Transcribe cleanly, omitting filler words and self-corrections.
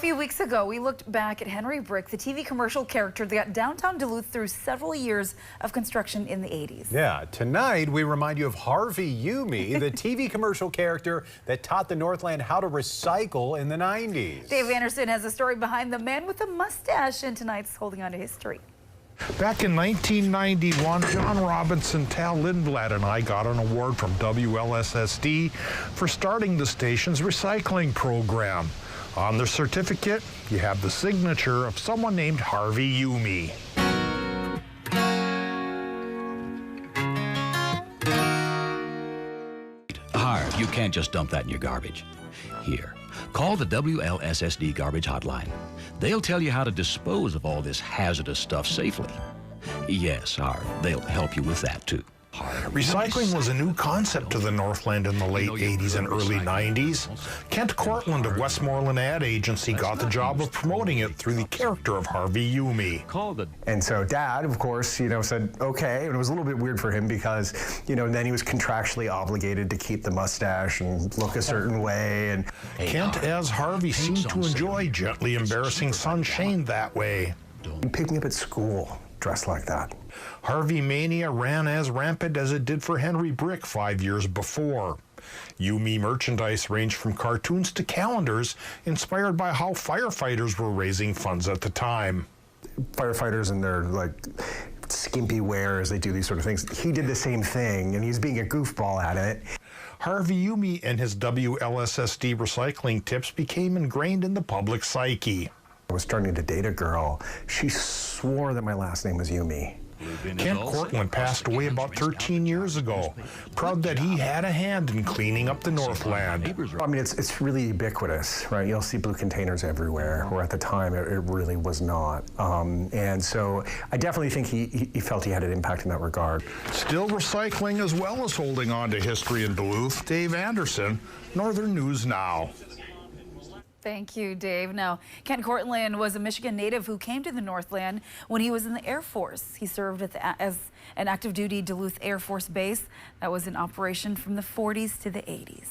few weeks ago, we looked back at Henry Brick, the TV commercial character that got downtown Duluth through several years of construction in the 80s. Yeah, tonight we remind you of Harvey Youme, the TV commercial character that taught the Northland how to recycle in the 90s. Dave Anderson has a story behind the man with the mustache in tonight's Holding On to History. Back in 1991, John Robinson, Tal Lindblad, and I got an award from WLSSD for starting the station's recycling program. On the certificate, you have the signature of someone named Harvey Youme. Harv, you can't just dump that in your garbage. Here, call the WLSSD garbage hotline. They'll tell you how to dispose of all this hazardous stuff safely. Yes, Harv, they'll help you with that too. Recycling was a new concept to the Northland in the late 80s and early 90s. Kent Cortland of Westmoreland Ad Agency got the job of promoting it through the character of Harvey Youme. And so Dad, of course, said, okay. And it was a little bit weird for him because, then he was contractually obligated to keep the mustache and look a certain way. And Kent, as Harvey, seemed to enjoy gently embarrassing son Shane that way. He picked me up at school, dressed like that. Harvey mania ran as rampant as it did for Henry Brick 5 years before. Youme merchandise ranged from cartoons to calendars, inspired by how firefighters were raising funds at the time. Firefighters in their skimpy wear as they do these sort of things. He did the same thing, and he's being a goofball at it. Harvey Youme and his WLSSD recycling tips became ingrained in the public psyche. I was starting to date a girl. She swore that my last name was Youme. Kent Cortland passed away about 13 years ago, proud that he had a hand in cleaning up the Northland. I mean, it's really ubiquitous, right? You'll see blue containers everywhere, where at the time it really was not. And so I definitely think he felt he had an impact in that regard. Still recycling as well as holding on to history in Duluth, Dave Anderson, Northern News Now. Thank you, Dave. Now, Kent Cortland was a Michigan native who came to the Northland when he was in the Air Force. He served as an active duty Duluth Air Force Base that was in operation from the 40s to the 80s.